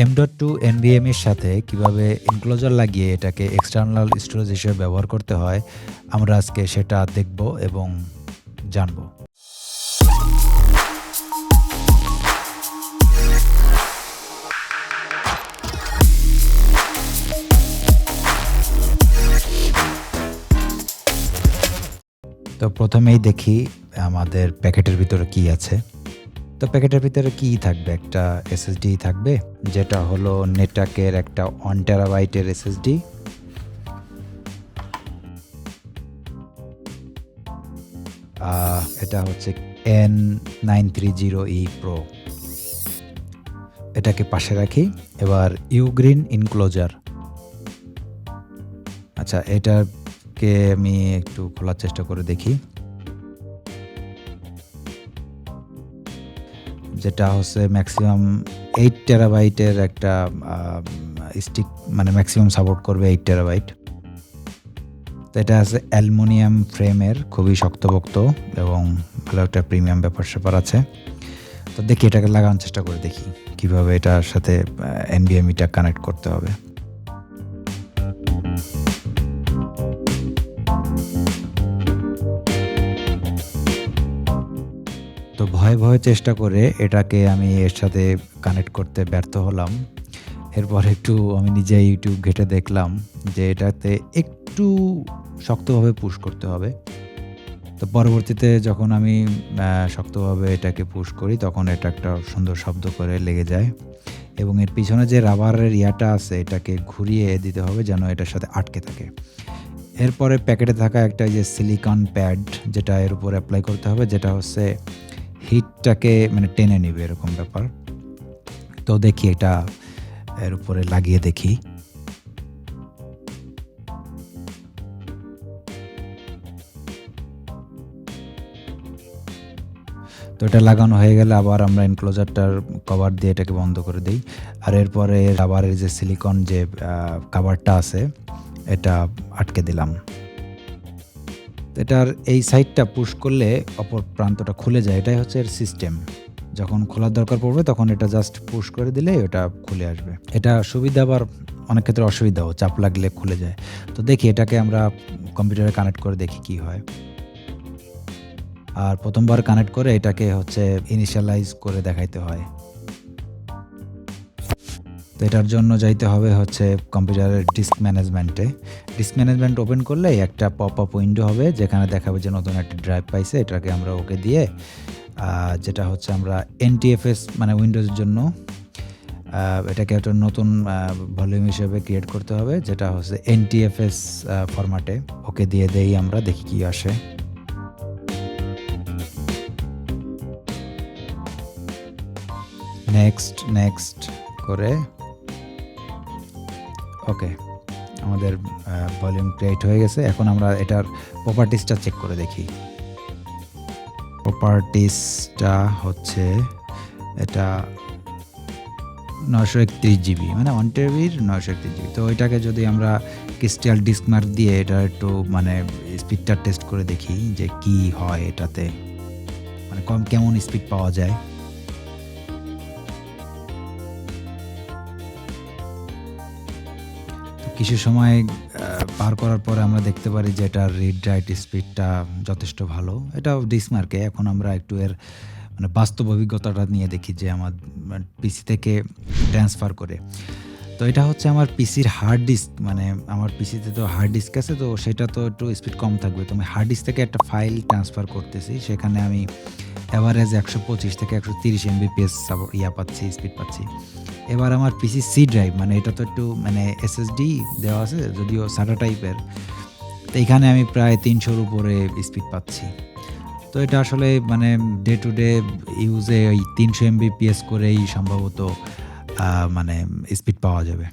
M.2 NVMe এর সাথে কিভাবে এনক্লোজার লাগিয়ে এটাকে এক্সটার্নাল স্টোরেজ হিসেবে ব্যবহার করতে হয় আমরা আজকে সেটা দেখব এবং জানব। তো প্রথমেই দেখি আমাদের প্যাকেটের ভিতরে কি আছে। তো প্যাকেটের ভিতরে কি থাকবে, একটা এসএসডি থাকবে যেটা হলো নেটাকের একটা 1 টেরাবাইটের এসএসডি। এটা হচ্ছে N930E Pro। এটাকে পাশে রাখি। এবার ইউগ্রিন ইনক্লোজার। আচ্ছা, এটাকে আমি একটু খোলার চেষ্টা করে দেখি। যেটা হচ্ছে ম্যাক্সিমাম 8 টেরাবাইটের একটা স্টিক, মানে ম্যাক্সিমাম সাপোর্ট করবে 8 টেরাবাইট। তো এটা আছে অ্যালুমিনিয়াম ফ্রেমের, খুবই শক্তপোক্ত এবং ভালো একটা প্রিমিয়াম ব্যাপার স্যাপার আছে। তো দেখি এটাকে লাগানোর চেষ্টা করে দেখি কিভাবে এটার সাথে এনভিএমইটা কানেক্ট করতে হবে। তো ভয়ে ভয়ে চেষ্টা করে এটাকে আমি এর সাথে কানেক্ট করতে ব্যর্থ হলাম। এরপর একটু আমি নিজে ইউটিউব ঘেঁটে দেখলাম যে এটাতে একটু শক্তভাবে পুশ করতে হবে। তো পরবর্তীতে যখন আমি শক্তভাবে এটাকে পুশ করি তখন এটা একটা সুন্দর শব্দ করে লেগে যায় এবং এর পিছনে যে রাবারের ইয়াটা আছে এটাকে ঘুরিয়ে দিতে হবে যেন এটার সাথে আটকে থাকে। এরপরে প্যাকেটে থাকা একটা যে সিলিকন প্যাড, যেটা এর উপরে অ্যাপ্লাই করতে হবে, যেটা হচ্ছে হিটটাকে মানে টেনে নিবে এরকম ব্যাপার। তো দেখি এটা এর উপরে লাগিয়ে দেখি। তো এটা লাগানো হয়ে গেলে আবার আমরা এনক্লোজারটার কভার দিয়ে এটাকে বন্ধ করে দিই। আর এরপরে রাবারের যে সিলিকন যে কভারটা আছে এটা আটকে দিলাম। এটার এই সাইডটা পুশ করলে অপর প্রান্তটা খুলে যায়, এটাই হচ্ছে এর সিস্টেম। যখন খোলার দরকার পড়বে তখন এটা জাস্ট পুশ করে দিলে ওটা খুলে আসবে। এটা সুবিধা, আবার অনেক ক্ষেত্রে অসুবিধাও, চাপ লাগলে খুলে যায়। তো দেখি এটাকে আমরা কম্পিউটারে কানেক্ট করে দেখি কি হয়। আর প্রথমবার কানেক্ট করে এটাকে হচ্ছে ইনিশিয়ালাইজ করে দেখাইতে হয়। তো এটার জন্য যাইতে হবে হচ্ছে কম্পিউটারের ডিস্ক ম্যানেজমেন্টে। ডিস্ক ম্যানেজমেন্ট ওপেন করলে একটা পপ আপ উইন্ডো হবে যেখানে দেখাবে যে নতুন একটা ড্রাইভ পাইছে। এটাকে আমরা ওকে দিয়ে যেটা হচ্ছে আমরা এনটিএফএস মানে উইন্ডোজের জন্য এটাকে একটা নতুন ভলিউম হিসেবে ক্রিয়েট করতে হবে, যেটা হচ্ছে এনটিএফএস ফরম্যাটে। ওকে দিয়ে দেই, আমরা দেখি কি আসে। নেক্সট করে ওকে, আমাদের ভলিউম ক্রিয়েট হয়ে গেছে। এখন আমরা এটার প্রপার্টিসটা চেক করে দেখি। প্রপার্টিসটা হচ্ছে এটা 931 জিবি, মানে 1 টেরাবির 931 জিবি। তো এটাকে যদি আমরা ক্রিস্টাল ডিস্কমার্ক দিয়ে এটা একটু মানে স্পিডটা টেস্ট করে দেখি যে কি হয় এটাতে, মানে কেমন স্পিড পাওয়া যায়। কিছু সময় পার করার পরে আমরা দেখতে পারি যে এটার রিড রাইট স্পিডটা যথেষ্ট ভালো। এটা ডিস্কমার্কে। এখন আমরা একটু এর মানে বাস্তব অভিজ্ঞতাটা নিয়ে দেখি যে আমার পিসি থেকে ট্রান্সফার করে। তো এটা হচ্ছে আমার পিসির হার্ড ডিস্ক, মানে আমার পিসিতে তো হার্ড ডিস্ক আছে, তো সেটা তো একটু স্পিড কম থাকবে। তো আমি হার্ড ডিস্ক থেকে একটা ফাইল ট্রান্সফার করতেছি, সেখানে আমি অ্যাভারেজ 125 থেকে 130 MBPS পাচ্ছি, স্পিড পাচ্ছি। এবার আমার পিসি সি ড্রাইভ, মানে এটা তো একটু মানে এসএসডি দেওয়া আছে যদিও সাটা টাইপের, তো এইখানে আমি প্রায় 300-র উপরে স্পিড পাচ্ছি। তো এটা আসলে মানে ডে টু ডে ইউজে ওই 300 MBPS করেই সম্ভবত মানে স্পিড পাওয়া যাবে।